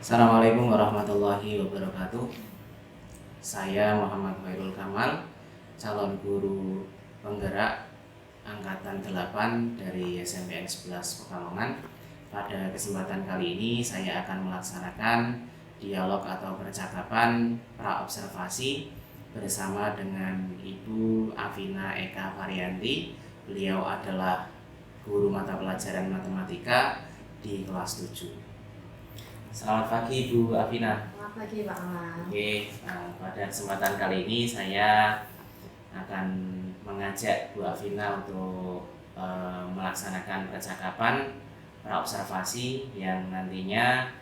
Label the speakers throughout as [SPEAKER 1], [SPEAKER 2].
[SPEAKER 1] Assalamualaikum warahmatullahi wabarakatuh. Saya Muhammad Khairul Kamal, calon guru penggerak angkatan 8 dari SMPN 11 Pekalongan. Pada kesempatan kali ini saya akan melaksanakan dialog atau percakapan praobservasi bersama dengan Ibu Afina Eka Varianti. Beliau adalah guru mata pelajaran matematika di kelas 7. Selamat pagi Bu Afina.
[SPEAKER 2] Selamat pagi Pak Amal.
[SPEAKER 1] Oke, pada kesempatan kali ini saya akan mengajak Bu Afina untuk melaksanakan percakapan praobservasi yang nantinya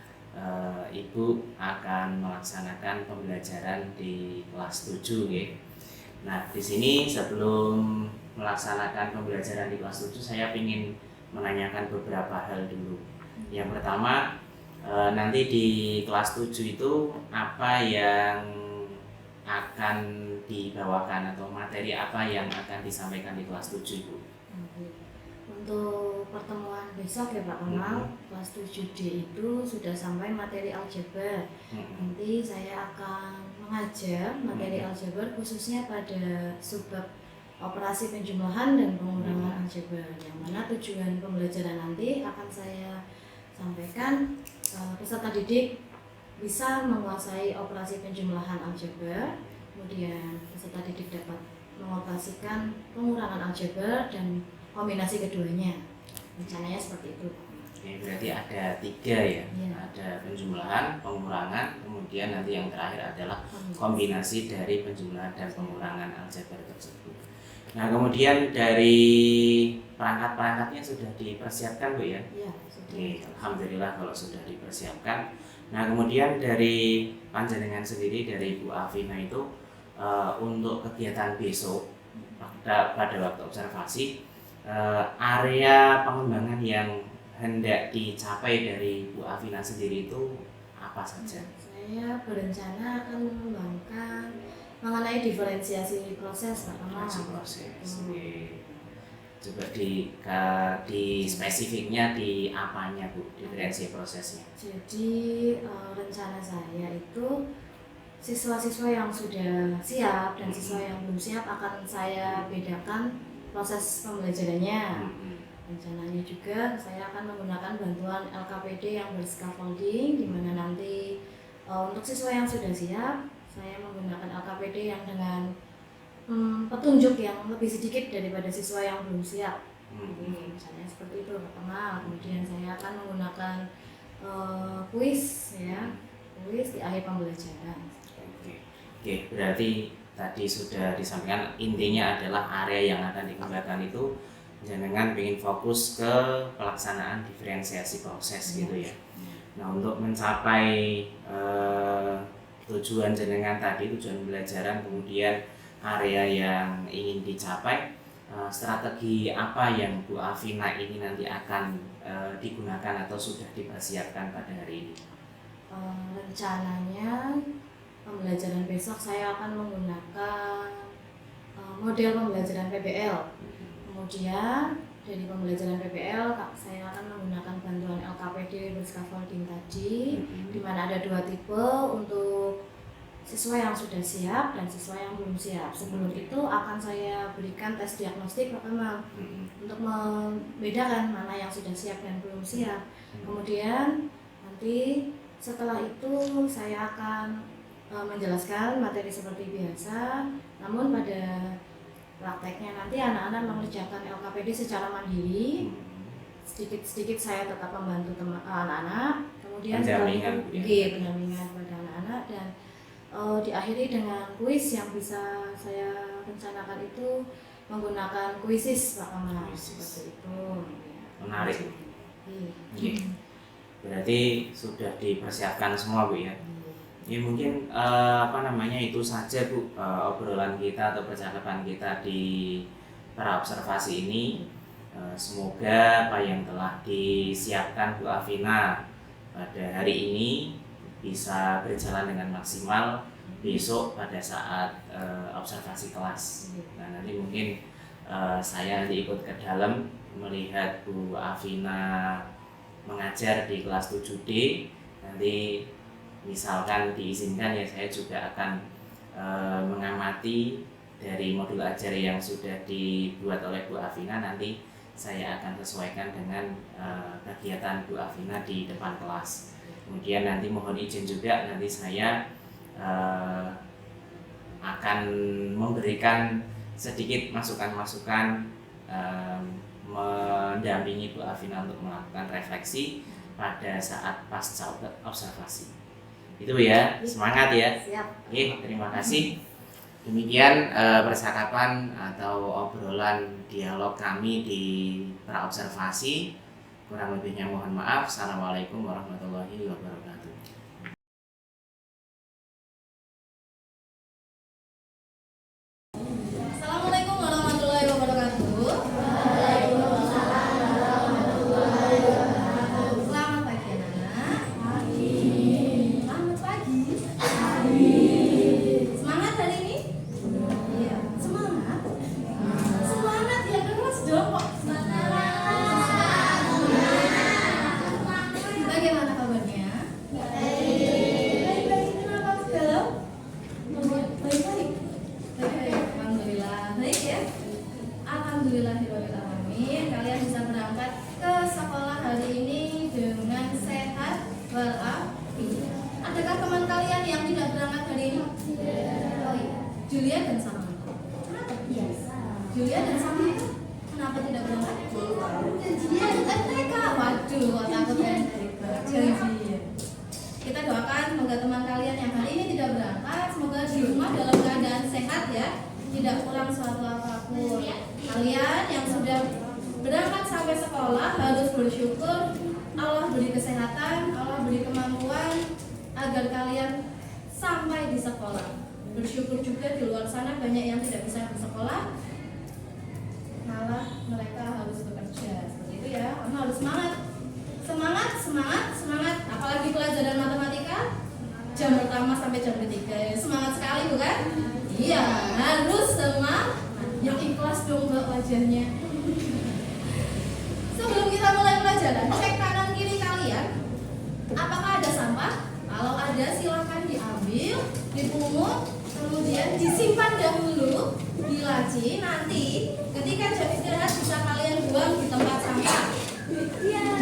[SPEAKER 1] Ibu akan melaksanakan pembelajaran di kelas 7 ya. Nah, di sini sebelum melaksanakan pembelajaran di kelas 7 saya ingin menanyakan beberapa hal dulu. Yang pertama, nanti di kelas 7 itu apa yang akan dibawakan atau materi apa yang akan disampaikan di kelas 7 Bu?
[SPEAKER 2] Untuk pertemuan besok ya Pak Amal, kelas 7D itu sudah sampai materi aljabar. Nanti saya akan mengajar materi aljabar khususnya pada subbab operasi penjumlahan dan pengurangan aljabar, yang mana tujuan pembelajaran nanti akan saya sampaikan peserta didik bisa menguasai operasi penjumlahan aljabar, kemudian peserta didik dapat mengoperasikan pengurangan aljabar dan kombinasi keduanya. Rencananya seperti itu.
[SPEAKER 1] Oke, berarti ada 3 ya? Ada penjumlahan, pengurangan, kemudian nanti yang terakhir adalah kombinasi dari penjumlahan dan pengurangan aljabar tersebut. Nah, kemudian dari perangkat-perangkatnya sudah dipersiapkan Bu ya?
[SPEAKER 2] Iya.
[SPEAKER 1] Oke, alhamdulillah kalau sudah dipersiapkan. Nah, kemudian dari panjenengan sendiri, dari Bu Afina itu untuk kegiatan besok pada waktu observasi, area pengembangan yang hendak dicapai dari Bu Afina sendiri itu apa saja?
[SPEAKER 2] Saya berencana akan mengembangkan mengenai diferensiasi proses Pak Amal.
[SPEAKER 1] Coba di spesifiknya di apanya Bu, diferensiasi prosesnya?
[SPEAKER 2] Jadi rencana saya itu siswa-siswa yang sudah siap dan siswa yang belum siap akan saya bedakan proses pembelajarannya. Rencananya juga saya akan menggunakan bantuan LKPD yang berscaffolding, di mana nanti untuk siswa yang sudah siap saya menggunakan LKPD yang dengan petunjuk yang lebih sedikit daripada siswa yang belum siap. Misalnya seperti itu pertama. Kemudian saya akan menggunakan kuis di akhir pembelajaran.
[SPEAKER 1] Oke, berarti tadi sudah disampaikan intinya adalah area yang akan dikembangkan itu jenengan ingin fokus ke pelaksanaan diferensiasi proses gitu ya. Nah, untuk mencapai tujuan jenengan tadi, tujuan pembelajaran, kemudian area yang ingin dicapai, strategi apa yang Bu Afina ini nanti akan digunakan atau sudah dipersiapkan pada hari ini?
[SPEAKER 2] Rencananya pembelajaran besok saya akan menggunakan model pembelajaran PBL. Kemudian dari pembelajaran PBL saya akan menggunakan bantuan LKPD berscaffolding tadi, di mana ada 2 tipe untuk siswa yang sudah siap dan siswa yang belum siap. Sebelum itu akan saya berikan tes diagnostik pertama untuk membedakan mana yang sudah siap dan belum siap. Kemudian nanti setelah itu saya akan menjelaskan materi seperti biasa, namun pada prakteknya nanti anak-anak mengerjakan LKPD secara mandiri. Sedikit-sedikit saya tetap membantu anak-anak. Kemudian
[SPEAKER 1] pendampingan
[SPEAKER 2] pada anak-anak, dan diakhiri dengan kuis yang bisa saya rencanakan itu menggunakan kuisis Pak Amal. Seperti itu.
[SPEAKER 1] Menarik. Berarti sudah dipersiapkan semua Bu ya? Ya mungkin itu saja Bu obrolan kita atau percakapan kita di praobservasi ini. Semoga apa yang telah disiapkan Bu Afina pada hari ini bisa berjalan dengan maksimal besok pada saat observasi kelas. Nah, nanti mungkin saya nanti ikut ke dalam melihat Bu Afina mengajar di kelas 7D. nanti misalkan diizinkan ya, saya juga akan mengamati dari modul ajar yang sudah dibuat oleh Bu Afina. Nanti saya akan sesuaikan dengan kegiatan Bu Afina di depan kelas. Kemudian nanti mohon izin juga, nanti saya akan memberikan sedikit masukan-masukan, mendampingi Bu Afina untuk melakukan refleksi pada saat pasca observasi. Itu ya, semangat ya.
[SPEAKER 2] Siap.
[SPEAKER 1] Oke, terima kasih. Demikian percakapan atau obrolan dialog kami di praobservasi. Kurang lebihnya mohon maaf. Assalamualaikum warahmatullahi wabarakatuh.
[SPEAKER 2] Assalamualaikum warahmatullahi wabarakatuh. Selamat pagi anak-anak. Selamat pagi. Semangat hari ini? Iya, semangat. Semangat ya, keras dong kok. Bagaimana kabarnya? Baik-baik. Kenapa galau? Baik-baik. Alhamdulillah, baik ya. Alhamdulillahirobbilalamin. Kalian bisa berangkat ke sekolah hari ini dengan sehat walafiat. Adakah teman kalian yang tidak berangkat hari ini? Oh iya, Julia dan Samantha. Kenapa? Julia dan Samantha kenapa tidak berangkat? Janjian TK. Waduh, kok takut TK. Janjian. Kita doakan semoga teman kalian yang hari ini tidak berangkat, semoga di rumah dalam keadaan sehat ya, tidak kurang suatu apapun. Kalian yang sudah berangkat sampai sekolah harus bersyukur Allah beri kesehatan, Allah beri kemampuan agar kalian sampai di sekolah. Bersyukur juga di luar sana banyak yang tidak bisa bersekolah, malah mereka harus bekerja. Seperti itu ya, kamu harus semangat. Semangat, semangat, semangat. Apalagi pelajaran matematika jam pertama sampai jam ketiga. Semangat sekali bukan? Iya, harus semangat. Yang ikhlas dong mbak wajahnya. Sebelum kita mulai pelajaran, cek kanan kiri kalian. Apakah ada sampah? Kalau ada silahkan diambil, dipungut, kemudian disimpan dahulu di laci. Nanti ketika jam istirahat bisa kalian buang di tempat sampah.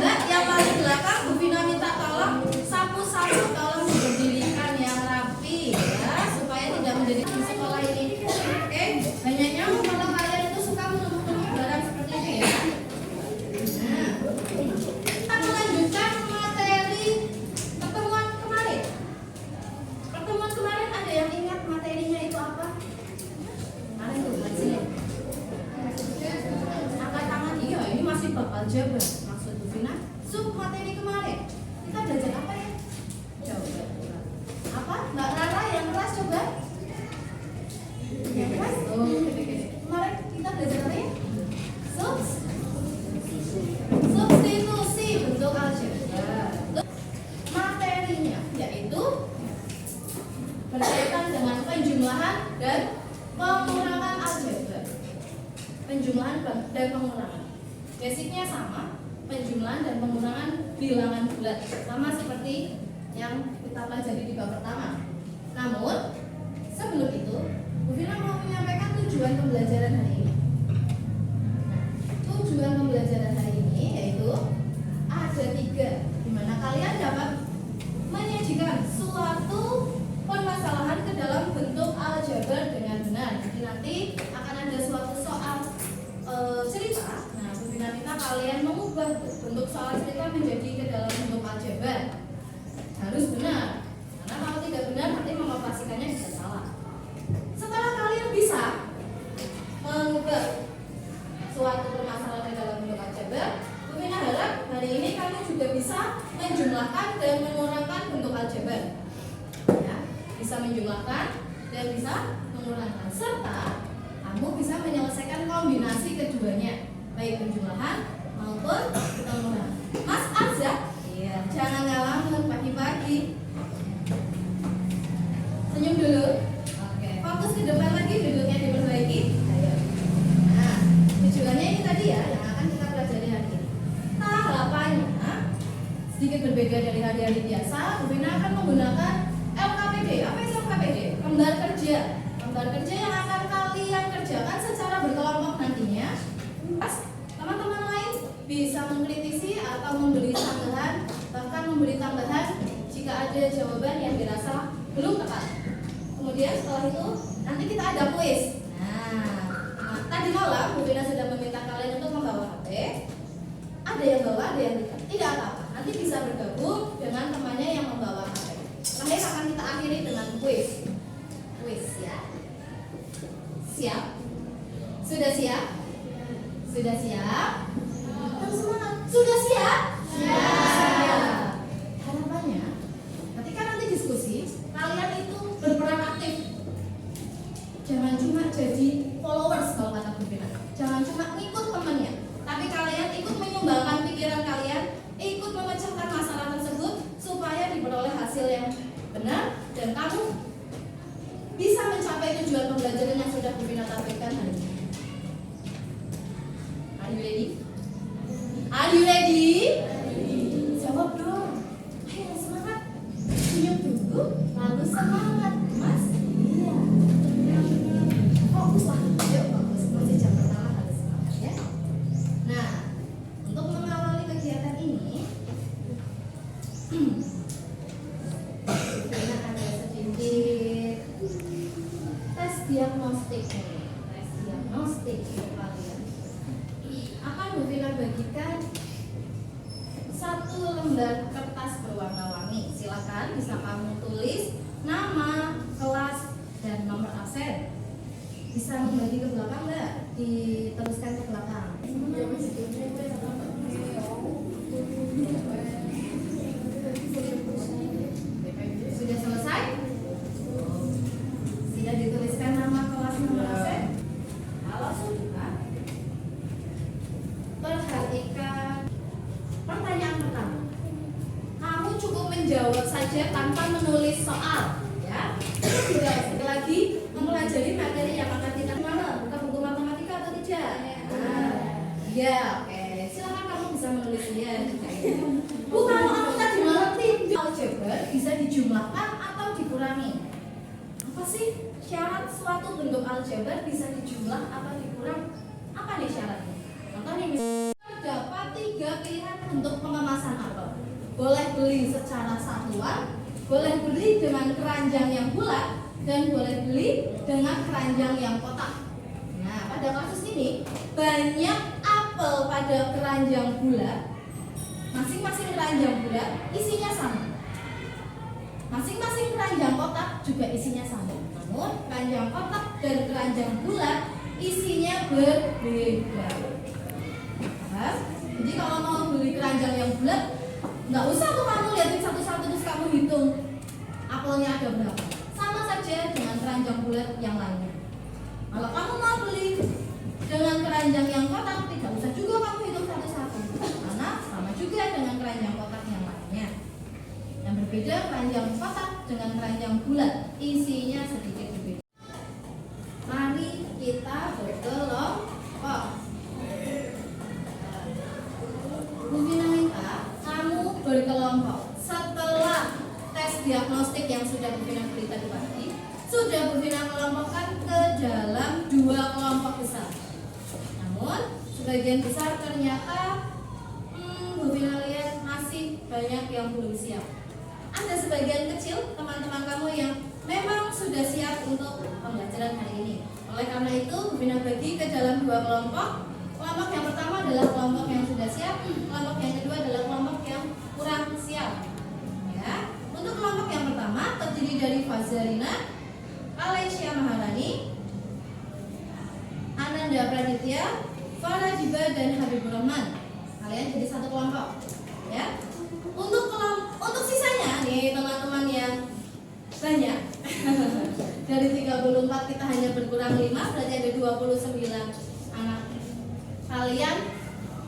[SPEAKER 2] Mbak yang paling belakang, Bu Vina minta tolong sapu-sapu, tolong diberdirikan yang rapi ya, supaya tidak menjadi di sekolah ini. Oke, banyak nyamuk kalau kalian itu suka menumpuk barang seperti ini ya. Nah, kita melanjutkan materi pertemuan kemarin. Pertemuan kemarin ada yang ingat materinya itu apa? Kemarin tuh sini. Angkat tangan, iya ini masih bakal jabat. Maksud Bu Vina, sub materi kemarin kita belajar apa ya? Coba. Apa? Mbak Rara yang keras coba. Yang keras? Oh, gede-gede. Kemarin kita belajar apa ya? Substitusi bentuk aljabar. Materinya yaitu berkaitan dengan penjumlahan dan pengurangan aljabar. Penjumlahan dan pengurangan. Basicnya sama, penjumlahan dan pengurangan bilangan bulat, sama seperti yang kita pelajari di bab pertama. Namun sebelum itu, Bu Vina mau menyampaikan tujuan pembelajaran hari ini. Tujuan pembelajaran hari ini yaitu ada 3, di mana kalian dapat menyajikan suatu permasalahan ke dalam bentuk aljabar dengan benar. Jadi nanti akan ada suatu soal cerita. Nah, Bu Vina minta kalian mengubah bentuk soal cerita menjadi ke dalam bentuk aljabar. Harus benar, karena kalau tidak benar nanti mengoperasikannya bisa salah. Setelah kalian bisa mengubah suatu permasalahan ke dalam bentuk aljabar, Bu Vina harap hari ini kamu juga bisa menjumlahkan dan mengurangkan bentuk aljabar. Ya, bisa menjumlahkan dan bisa mengurangkan, serta kamu bisa menyelesaikan kombinasi keduanya, baik penjumlahan maupun pengurangan. Mas Arza, iya, jangan ngalamun pagi-pagi. Senyum dulu. Oke, fokus ke depan lagi, duduknya diperbaiki. Ayo. Nah, tujuannya ini tadi ya yang akan kita pelajari hari ini. Tahapannya
[SPEAKER 3] sedikit berbeda dari hari-hari biasa, Bu Vina akan menggunakan LKPD. Apa itu LKPD? Lembar kerja. Lembar kerja yang akan kalian kerjakan secara berkelompok nantinya. Teman-teman lain bisa mengkritisi atau memberi tambahan, bahkan memberi tambahan jika ada jawaban yang dirasa belum tepat. Kemudian setelah itu nanti kita ada kuis. Nah, tadi malam Bu Vina sudah meminta kalian untuk membawa HP. Ada yang bawa, ada yang tidak. Tidak apa-apa. Nanti bisa bergabung dengan temannya yang membawa HP. Terakhir akan kita akhiri dengan kuis. Kuis ya. Siap? Sudah siap? Sudah siap? Harus semangat. Sudah siap? Siap. Harapannya ketika nanti diskusi, kalian itu berperan aktif. Jangan cuma jadi followers kalau kata Bu Vina. Jangan cuma ngikut temannya, tapi kalian ikut menyumbangkan pikiran kalian, ikut memecahkan masalah tersebut supaya diperoleh hasil yang benar dan kamu bisa mencapai tujuan pembelajaran yang sudah Bu Vina tampilkan hari ini. Are you ready? Are you ready? Jawab dong. Ayo semangat. Senyum dulu, lalu semangat, Mas. Iya. Fokus lah. Ayo fokus. Masih jam pertama harus semangat ya. Nah, untuk mengawali kegiatan ini, kita ada sedikit tes diagnostik nih. Tes diagnostik untuk kalian. Akan Bu Vina bagikan satu lembar kertas berwarna-warni. Silakan bisa kamu tulis nama, kelas, dan nomor absen. Bisa membagi ke belakang nggak? Diteruskan ke belakang. Sudah selesai? Sudah dituliskan nama, kelas, nomor absen? Kalau sudah, perhatikan pertanyaan pertama. Kamu cukup menjawab saja tanpa menulis soal, ya. Juga sekali lagi mempelajari materi yang akan kita mana? Buka buku matematika atau tidak? Ya, oke. Silakan kamu bisa menulisnya. Bu, kalau aku tadi malam tim aljabar bisa dijumlahkan atau dikurangi? Apa sih syarat suatu bentuk aljabar bisa dijumlah atau dikurang? Apa nih syaratnya? Contoh nih, terdapat 3 pilihan bentuk pengemasan apel. Boleh beli secara satuan, boleh beli dengan keranjang yang bulat, dan boleh beli dengan keranjang yang kotak. Nah, pada kasus ini banyak apel pada keranjang bulat. Masing-masing keranjang bulat isinya sama. Masing-masing keranjang kotak juga isinya sama. Namun keranjang kotak dan keranjang bulat isinya berbeda. Paham? Jadi kalau mau beli keranjang yang bulat, nggak usah tuh kamu liatin satu-satu terus kamu hitung apelnya ada berapa. Sama saja dengan keranjang bulat yang lainnya. Kalau kamu mau beli dengan keranjang yang kotak, tidak usah juga kamu hitung satu-satu, karena sama juga dengan keranjang kotak yang lainnya. Yang berbeda keranjang kotak dengan keranjang bulat isinya sedikit berbeda. Mari kita berkelompok. Bu Vina minta kamu berkelompok. Setelah tes diagnostik yang sudah Bu Vina beri tadi pagi, sudah Bu Vina kelompokkan ke dalam 2 kelompok besar. Namun sebagian besar ternyata Bu Vina lihat masih banyak yang belum siap. Ada sebagian kecil teman-teman kamu yang memang sudah siap untuk pembelajaran hari ini. Oleh karena itu Bu Vina bagi ke dalam 2 kelompok. Kelompok yang pertama adalah kelompok yang sudah siap, kelompok yang kedua adalah kelompok yang kurang siap. Ya, untuk kelompok yang pertama terdiri dari Fazarina, Alessia Maharani, Ananda Praditya, Farajiba, dan Habibur Rahman. Kalian jadi satu kelompok, ya. Untuk sisanya nih teman-teman yang banyak dari 34 kita hanya berkurang 5, berarti ada 29 anak. Kalian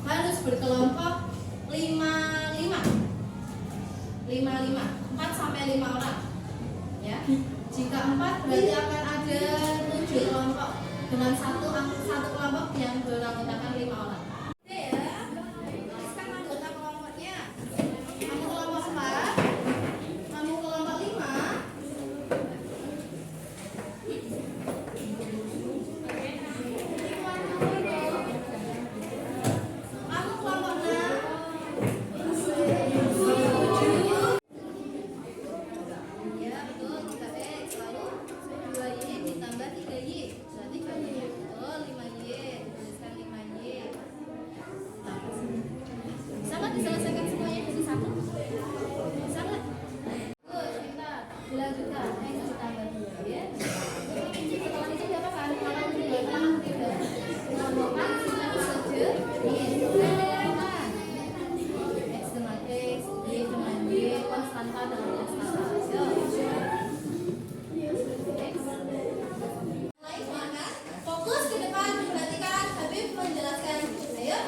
[SPEAKER 3] harus berkelompok 5 sampai 5 orang, ya. Jika 4 berarti akan ada 7 kelompok dengan satu kelompok yang beranggotakan 5 orang. Oke ya, tuliskan anggota kelompoknya. Kamu diselesaikan semuanya jadi satu? Bisa nggak? Good, kita dilanjutkan. Kasih tambah 2 ya. Setelah itu dia akan kalau tidak menambahkan satu saja. X dengan X, Y dengan Y, konstanta dengan konstanta. Fokus ke depan, perhatikan Habib menjelaskan. Ayo.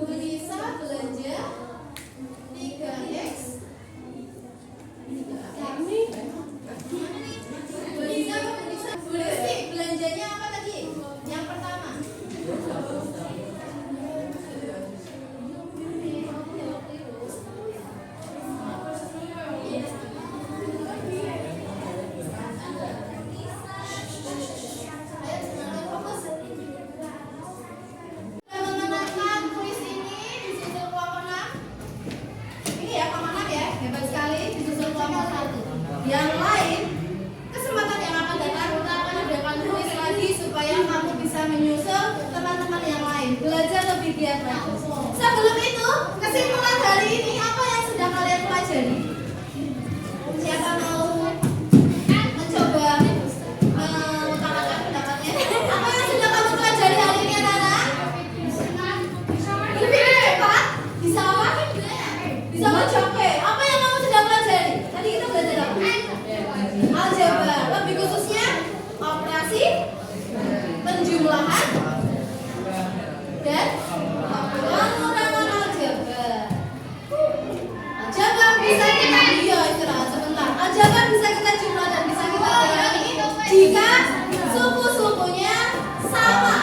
[SPEAKER 3] Bu Nisa belanja 3X. Bu Lesti belanjanya apa tadi? Yang pertama. Mengenalkan kuis ini disusul kelompok 6. Ini ya kelompok 6 ya, hebat sekali disusul kelompok 1. Yang lain, kesempatan yang akan datang kita akan adakan kuis lagi supaya kamu bisa menyusul teman-teman yang lain, belajar lebih giat lagi. Sebelum itu, kesimpulan hari ini apa yang sudah kalian pelajari? Siapa mau mencoba mengutarakan pendapatnya? Apa yang sudah kamu pelajari hari ini, anak-anak? Berpikir cepat, bisa apa? Bisa mencapai. Apa yang kamu sudah pelajari? Tadi kita belajar apa? Aljabar, lebih khususnya operasi, penjumlahan, dan pengurangan aljabar. Aljabar bisa kita istirahat sebentar. Aljabar bisa kita jumlah dan bisa kita kurangi jika suku-sukunya sama.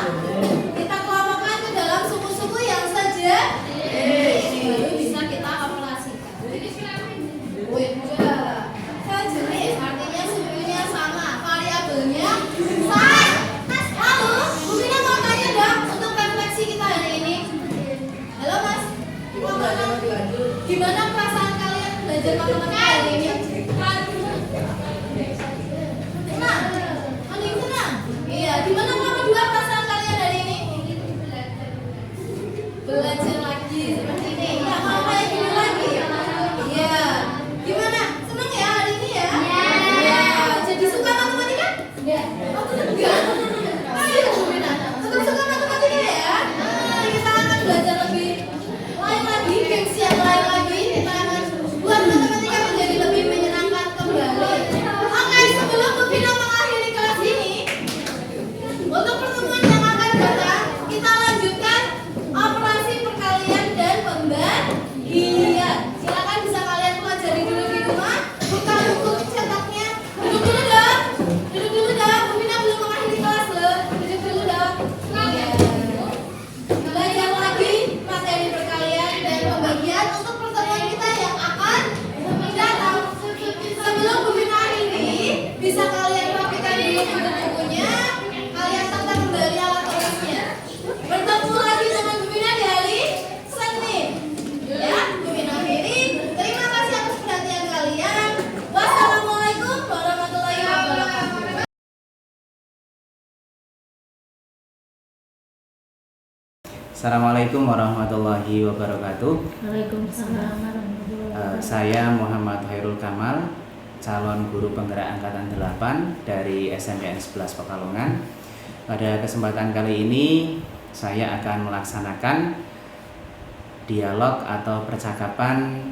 [SPEAKER 3] Kita kelompokkan ke dalam suku-suku yang sejenis. Baru bisa kita operasikan. Sejenis artinya sukunya sama, variabelnya sama. Lalu, Bu Mina mau tanya dong untuk refleksi kita hari ini. Halo Mas, gimana perasaan kalian belajar matematika hari ini? Senang? Mending senang? Iya, gimana kamu dua perasaan kalian hari ini? Belajar lagi seperti ini. Ya, mau kayak gini lagi? Iya. Gimana? Senang ya hari ini ya? Iya. Jadi suka matematika? Iya. Oh, enggak. Ayo, Bu Mina. Tetap suka matematika ya? Kita akan belajar lebih lain lagi, gengsi yang lain lagi. Kita akan buat matematika menjadi lebih menyenangkan kembali. Oke, sebelum Bu Mina mengakhiri kelas ini, untuk pertemuan yang akan datang, kita lanjutkan operasi perkalian dan pembagian. Silakan bisa kalian pelajari dulu di rumah. Buka buku cetaknya. Duduk dulu dong. Duduk dulu dong. Bu Mina belum mengakhiri kelas loh. Duduk dulu dong. Iya. Belajar lagi materi perkalian dan pembagian untuk pertemuan kita yang akan datang. Sebelum Bu Mina akhiri, bisa kalian rapikan dulu buku-bukunya. Kalian tata kembali alat tulisnya. Bertemu lagi dengan Bu Mina di hari Senin. Ya, Bu Mina akhiri. Terima kasih atas perhatian kalian. Wassalamualaikum warahmatullahi wabarakatuh.
[SPEAKER 1] Assalamualaikum warahmatullahi wabarakatuh.
[SPEAKER 2] Waalaikumsalam warahmatullahi wabarakatuh.
[SPEAKER 1] Saya Muhammad Hairul Kamal, calon guru penggerak angkatan 8 dari SMPN 11 Pekalongan. Pada kesempatan kali ini saya akan melaksanakan dialog atau percakapan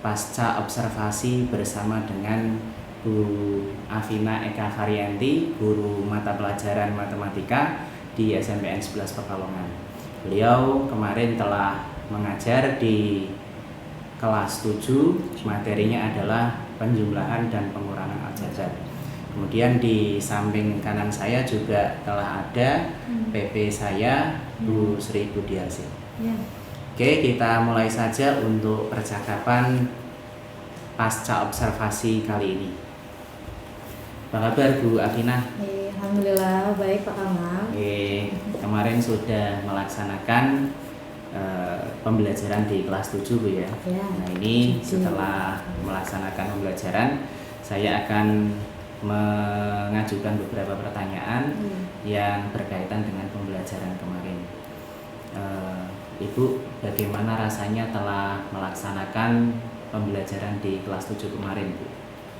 [SPEAKER 1] pasca observasi bersama dengan Bu Afina Eka Varianti, guru mata pelajaran matematika di SMPN 11 Pekalongan. Beliau kemarin telah mengajar di kelas 7, materinya adalah penjumlahan dan pengurangan aljabar. Kemudian di samping kanan saya juga telah ada PP saya, Bu Sri Budiarsi.
[SPEAKER 2] Ya.
[SPEAKER 1] Oke, kita mulai saja untuk percakapan pasca observasi kali ini. Apa kabar Bu Afina?
[SPEAKER 2] Alhamdulillah baik Pak Kamal.
[SPEAKER 1] Kemarin sudah melaksanakan pembelajaran di kelas 7 Bu ya.
[SPEAKER 2] Ya.
[SPEAKER 1] Nah ini setelah melaksanakan pembelajaran, saya akan mengajukan beberapa pertanyaan yang berkaitan dengan pembelajaran kemarin. Ibu bagaimana rasanya telah melaksanakan pembelajaran di kelas 7 kemarin, Bu?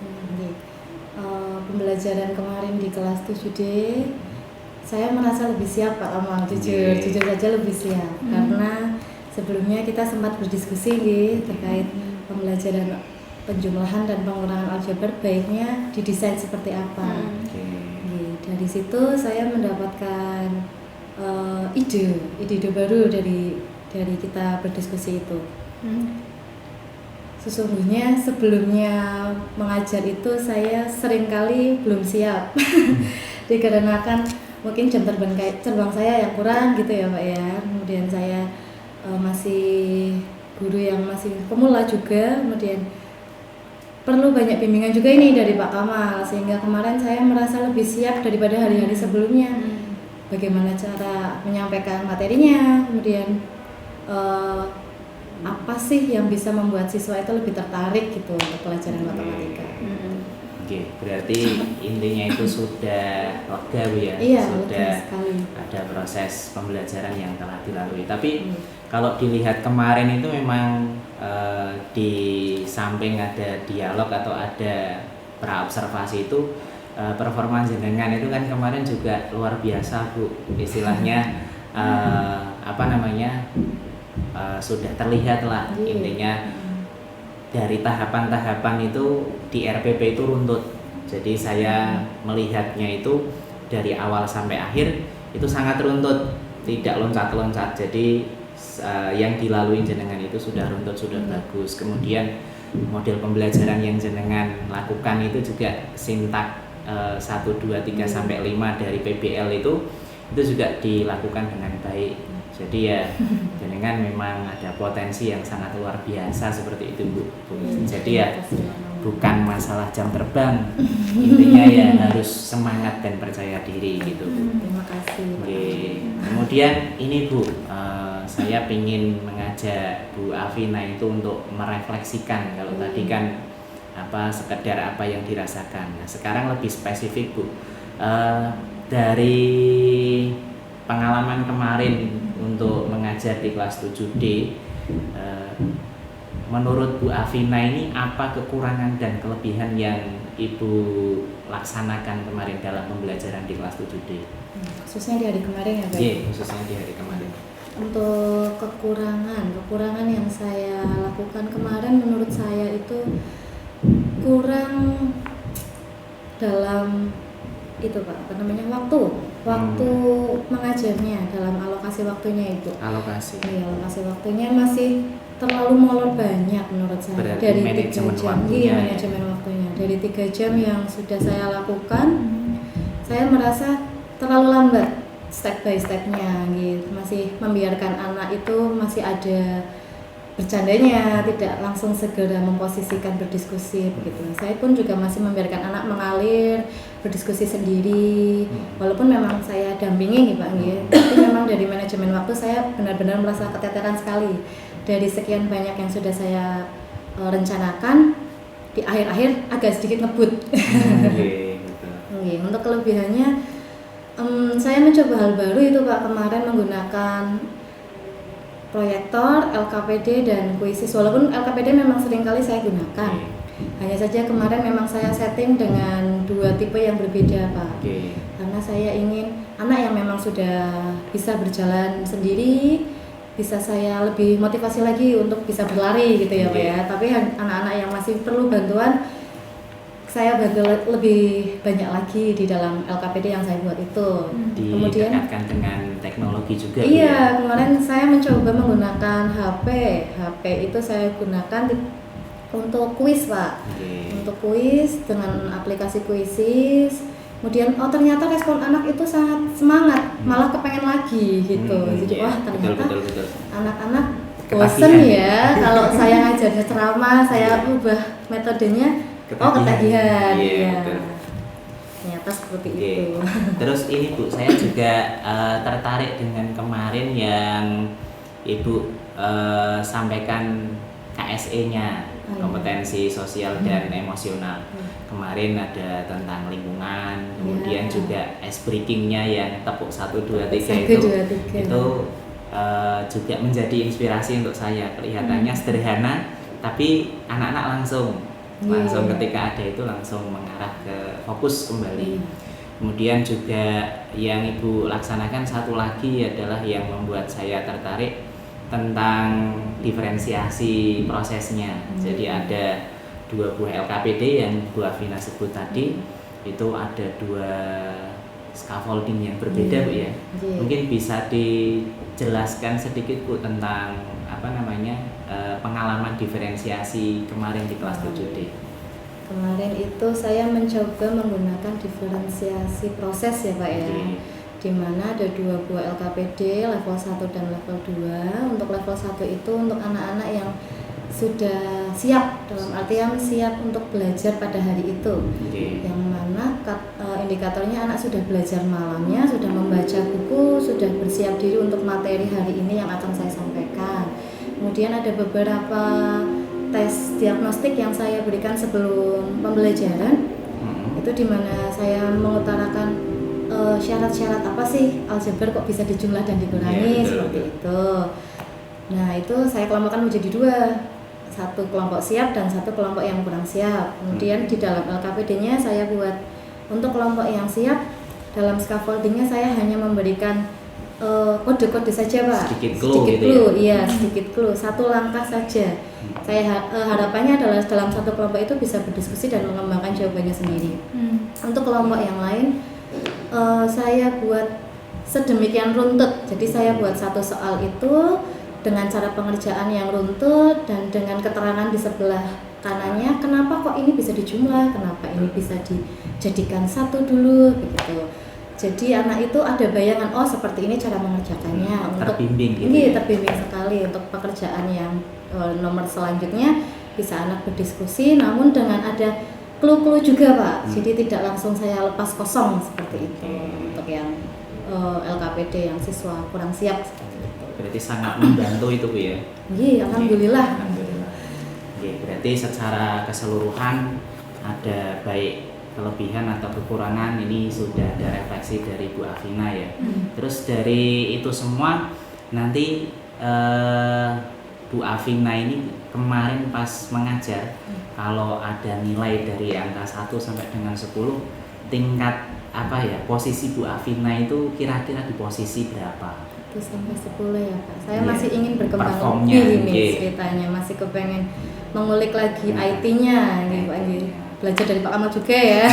[SPEAKER 2] Oke. Pembelajaran kemarin di kelas 7D saya merasa lebih siap Pak Kamal, jujur saja lebih siap karena sebelumnya kita sempat berdiskusi terkait pembelajaran penjumlahan dan pengurangan aljabar baiknya didesain seperti apa. Dari situ saya mendapatkan ide baru dari kita berdiskusi itu. Sesungguhnya sebelumnya mengajar itu saya seringkali belum siap dikarenakan mungkin jam terbang saya yang kurang gitu ya Pak ya. Kemudian saya masih guru yang masih pemula juga, kemudian perlu banyak bimbingan juga ini dari Pak Kamal, sehingga kemarin saya merasa lebih siap daripada hari-hari sebelumnya. Bagaimana cara menyampaikan materinya, kemudian apa sih yang bisa membuat siswa itu lebih tertarik gitu untuk pelajaran matematika.
[SPEAKER 1] Oke, berarti intinya itu sudah lega Bu ya?
[SPEAKER 2] Iya,
[SPEAKER 1] sudah
[SPEAKER 2] sekali.
[SPEAKER 1] Ada proses pembelajaran yang telah dilalui. Tapi kalau dilihat kemarin itu memang di samping ada dialog atau ada praobservasi itu performa jenengan itu kan kemarin juga luar biasa Bu, istilahnya sudah terlihat lah intinya dari tahapan-tahapan itu di RPP itu runtut. Jadi saya melihatnya itu dari awal sampai akhir itu sangat runtut, tidak loncat-loncat. Jadi yang dilalui jenengan itu sudah runtut, sudah bagus. Kemudian model pembelajaran yang jenengan lakukan itu juga sintak 1, 2, 3 sampai 5 dari PBL itu juga dilakukan dengan baik. Jadi ya jenengan memang ada potensi yang sangat luar biasa seperti itu Bu. Jadi ya bukan masalah jam terbang, intinya ya harus semangat dan percaya diri gitu Bu.
[SPEAKER 2] Terima kasih.
[SPEAKER 1] Kemudian ini Bu, saya ingin mengajak Bu Afina itu untuk merefleksikan. Kalau tadi kan sekedar apa yang dirasakan. Nah, sekarang lebih spesifik Bu, dari pengalaman kemarin untuk mengajar di kelas 7D, menurut Bu Afina ini apa kekurangan dan kelebihan yang Ibu laksanakan kemarin dalam pembelajaran di kelas 7D?
[SPEAKER 2] Khususnya di hari kemarin ya Pak?
[SPEAKER 1] Iya, khususnya di hari kemarin.
[SPEAKER 2] Untuk kekurangan yang saya lakukan kemarin menurut saya itu kurang dalam itu Pak, waktu mengajarnya, dalam alokasi waktunya itu. Iya, alokasi waktunya masih terlalu molor banyak menurut saya.
[SPEAKER 1] Berarti
[SPEAKER 2] dari
[SPEAKER 1] manajemen
[SPEAKER 2] 3 jam,
[SPEAKER 1] waktunya.
[SPEAKER 2] Manajemen waktunya. Dari 3 jam yang sudah saya lakukan, saya merasa terlalu lambat step by stepnya gitu. Masih membiarkan anak itu masih ada bercandanya, tidak langsung segera memposisikan berdiskusi begitu. Saya pun juga masih membiarkan anak mengalir, berdiskusi sendiri, walaupun memang saya dampingi Pak tapi memang dari manajemen waktu saya benar-benar merasa keteteran sekali. Dari sekian banyak yang sudah saya rencanakan, di akhir-akhir agak sedikit ngebut. Untuk kelebihannya, saya mencoba hal baru itu Pak kemarin menggunakan proyektor, LKPD dan Quizzes. Walaupun LKPD memang seringkali saya gunakan, hanya saja kemarin memang saya setting dengan 2 tipe yang berbeda Pak. Karena saya ingin anak yang memang sudah bisa berjalan sendiri, bisa saya lebih motivasi lagi untuk bisa berlari gitu ya Pak ya. Tapi anak-anak yang masih perlu bantuan, saya bantu lebih banyak lagi di dalam LKPD yang saya buat itu. Kemudian
[SPEAKER 1] Didekatkan dengan teknologi juga.
[SPEAKER 2] Iya, kemarin saya mencoba menggunakan HP itu saya gunakan untuk kuis Pak. Untuk kuis dengan aplikasi Quizzes. Kemudian ternyata respon anak itu sangat semangat, malah kepengen lagi gitu. Jadi wah ternyata
[SPEAKER 1] betul.
[SPEAKER 2] anak-anak bosen ya kalau saya ngajarnya ceramah, saya ubah metodenya. Ketagihan. Iya. Ternyata seperti itu.
[SPEAKER 1] Terus ini Bu, saya juga tertarik dengan kemarin yang Ibu sampaikan KSE-nya, kompetensi sosial dan emosional. Kemarin ada tentang lingkungan, kemudian juga ice breaking-nya yang tepuk 1, 2, 3 itu juga menjadi inspirasi untuk saya. Kelihatannya sederhana, tapi anak-anak langsung ketika ada itu langsung mengarah ke fokus kembali. Kemudian juga yang Ibu laksanakan satu lagi adalah yang membuat saya tertarik tentang diferensiasi prosesnya. Jadi ada 2 buah LKPD yang Bu Afina sebut tadi, itu ada 2 scaffolding yang berbeda Bu ya. Mungkin bisa dijelaskan sedikit Bu tentang pengalaman diferensiasi kemarin di kelas 7D.
[SPEAKER 2] Kemarin itu saya mencoba menggunakan diferensiasi proses ya Pak ya. Di mana ada 2 buah LKPD level 1 dan level 2. Untuk level 1 itu untuk anak-anak yang sudah siap, dalam artian siap untuk belajar pada hari itu. Yang mana indikatornya anak sudah belajar malamnya, sudah membaca buku, sudah bersiap diri untuk materi hari ini yang akan saya sampaikan. Kemudian ada beberapa tes diagnostik yang saya berikan sebelum pembelajaran. Itu dimana saya mengutarakan syarat-syarat apa sih aljabar kok bisa dijumlah dan dikurangi, seperti itu. Nah itu saya kelompokkan menjadi 2, satu kelompok siap dan satu kelompok yang kurang siap. Kemudian di dalam LKPD-nya saya buat untuk kelompok yang siap, dalam scaffoldingnya saya hanya memberikan kode-kode saja Pak, sedikit clue, iya sedikit clue, 1 langkah saja. Saya harapannya adalah dalam satu kelompok itu bisa berdiskusi dan mengembangkan jawabannya sendiri. Untuk kelompok yang lain, saya buat sedemikian runtut. Jadi saya buat satu soal itu dengan cara pengerjaan yang runtut dan dengan keterangan di sebelah kanannya, kenapa kok ini bisa dijumlah, kenapa ini bisa dijadikan 1 dulu, begitu. Jadi anak itu ada bayangan, oh seperti ini cara mengerjakannya.
[SPEAKER 1] Terbimbing gitu.
[SPEAKER 2] Ini terbimbing sekali. Untuk pekerjaan yang nomor selanjutnya bisa anak berdiskusi, namun dengan ada clue-clue juga Pak. Jadi tidak langsung saya lepas kosong seperti itu. Untuk yang LKPD yang siswa kurang siap seperti itu.
[SPEAKER 1] Berarti sangat membantu itu Bu ya.
[SPEAKER 2] Iya, alhamdulillah.
[SPEAKER 1] Berarti secara keseluruhan ada baik kelebihan atau kekurangan, ini sudah ada refleksi dari Bu Afina ya. Terus dari itu semua nanti Bu Afina ini kemarin pas mengajar, kalau ada nilai dari angka 1 sampai dengan 10, tingkat posisi Bu Afina itu kira-kira di posisi berapa?
[SPEAKER 2] 1 sampai 10 ya Pak. Saya masih ingin berkembang
[SPEAKER 1] performnya,
[SPEAKER 2] lebih ini ceritanya, masih kepengen mengulik lagi IT-nya gitu Pak. Belajar dari Pak Kamal juga ya.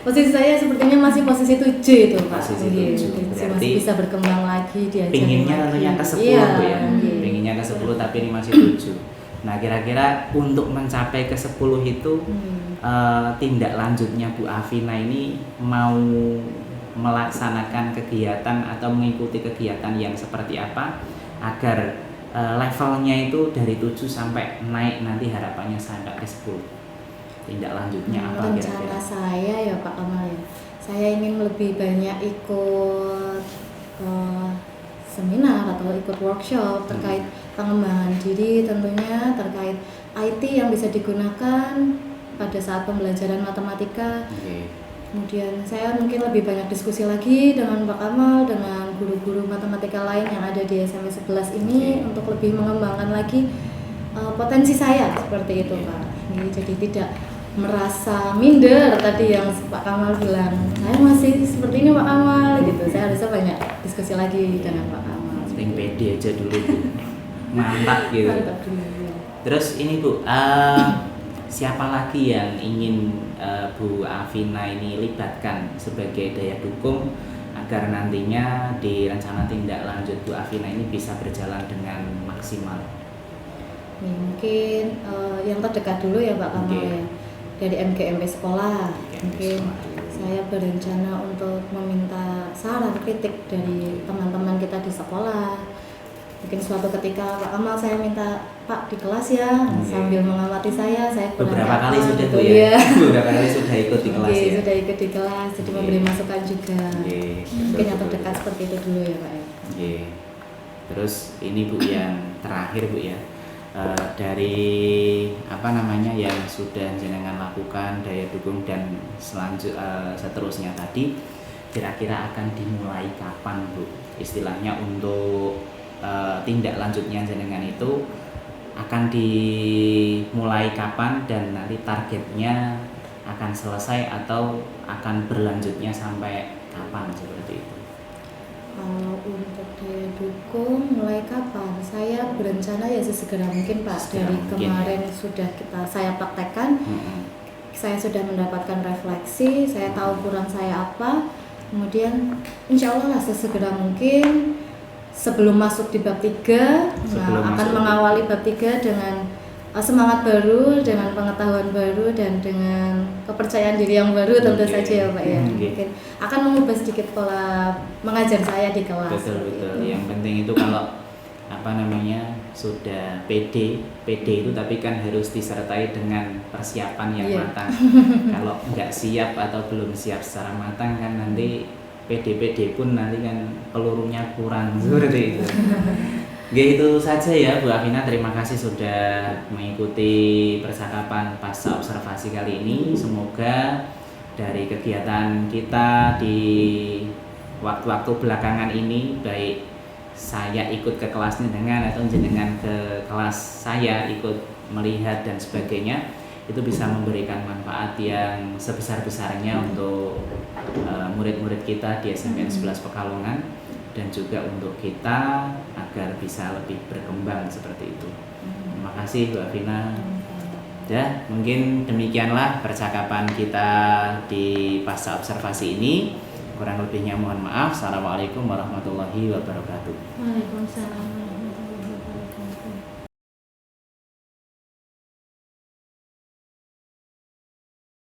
[SPEAKER 2] Posisi saya sepertinya masih posisi 7 itu Pak. Masih bisa berkembang lagi, diajarin
[SPEAKER 1] pinginnya tentunya ke 10 Bu ya. Pinginnya ke 10 tapi ini masih 7. Nah kira-kira untuk mencapai ke 10 itu tindak lanjutnya Bu Afina ini mau melaksanakan kegiatan atau mengikuti kegiatan yang seperti apa agar levelnya itu dari 7 sampai naik nanti harapannya sampai ke 10. Tindak lanjutnya apa kira-kira?
[SPEAKER 2] Rencana saya ya Pak Kamal ya, saya ingin lebih banyak ikut seminar atau ikut workshop terkait pengembangan diri, tentunya terkait IT yang bisa digunakan pada saat pembelajaran matematika. Kemudian saya mungkin lebih banyak diskusi lagi dengan Pak Kamal, dengan guru-guru matematika lain yang ada di SMP 11 ini untuk lebih mengembangkan lagi potensi saya seperti itu Pak. Jadi tidak merasa minder tadi yang Pak Kamal bilang, saya masih seperti ini Pak Kamal gitu. Saya harusnya banyak diskusi lagi dengan Pak Kamal.
[SPEAKER 1] Sering pede aja dulu Bu. Mantap gitu.
[SPEAKER 2] Mantap dulu.
[SPEAKER 1] Terus ini Bu, siapa lagi yang ingin Bu Afina ini libatkan sebagai daya dukung agar nantinya di rencana tindak lanjut Bu Afina ini bisa berjalan dengan maksimal?
[SPEAKER 2] Ya, mungkin yang terdekat dulu ya Pak Kamal ya, dari MGMP sekolah. Mungkin saya berencana untuk meminta saran kritik dari teman-teman kita di sekolah. Mungkin suatu ketika Pak Kamal saya minta Pak di kelas ya, sambil mengamati saya
[SPEAKER 1] beberapa kali sudah
[SPEAKER 2] gitu,
[SPEAKER 1] Bu ya. Beberapa kali sudah ikut di kelas ya.
[SPEAKER 2] Sudah ikut di kelas, jadi memberi masukan juga. Mungkin yang terdekat seperti itu dulu ya Pak ya.
[SPEAKER 1] Terus ini Bu yang terakhir Bu ya. Dari yang sudah jenengan lakukan daya dukung dan seterusnya tadi, kira-kira akan dimulai kapan Bu? Istilahnya untuk tindak lanjutnya jenengan itu akan dimulai kapan dan nanti targetnya akan selesai atau akan berlanjutnya sampai kapan seperti itu.
[SPEAKER 2] Kalau untuk daya dukung mulai kapan? Saya berencana ya sesegera mungkin Pak.
[SPEAKER 1] Sesegera
[SPEAKER 2] Dari
[SPEAKER 1] mungkin,
[SPEAKER 2] kemarin sudah saya praktekkan, saya sudah mendapatkan refleksi, saya tahu kurang saya apa. Kemudian insya Allah lah sesegera mungkin sebelum masuk di bab 3 akan mengawali bab 3 dengan semangat baru, dengan pengetahuan baru dan dengan kepercayaan diri yang baru tentu saja ya Pak ya. Mungkin akan mengubah sedikit pola mengajar saya di kelas.
[SPEAKER 1] Betul. Yang penting itu kalau sudah PD itu tapi kan harus disertai dengan persiapan yang matang. Kalau nggak siap atau belum siap secara matang kan nanti PD pun nanti kan pelurunya kurang seperti itu. Itu saja ya Bu Afina, terima kasih sudah mengikuti percakapan pasca observasi kali ini. Semoga dari kegiatan kita di waktu-waktu belakangan ini, baik saya ikut ke kelasnya dengan atau jenengan ke kelas saya ikut melihat dan sebagainya, itu bisa memberikan manfaat yang sebesar-besarnya untuk murid-murid kita di SMPN 11 Pekalongan dan juga untuk kita agar bisa lebih berkembang seperti itu. Terima kasih Bu Afina. Ya, mungkin demikianlah percakapan kita di pasca observasi ini. Kurang lebihnya mohon maaf. Assalamualaikum warahmatullahi wabarakatuh.
[SPEAKER 2] Waalaikumsalam.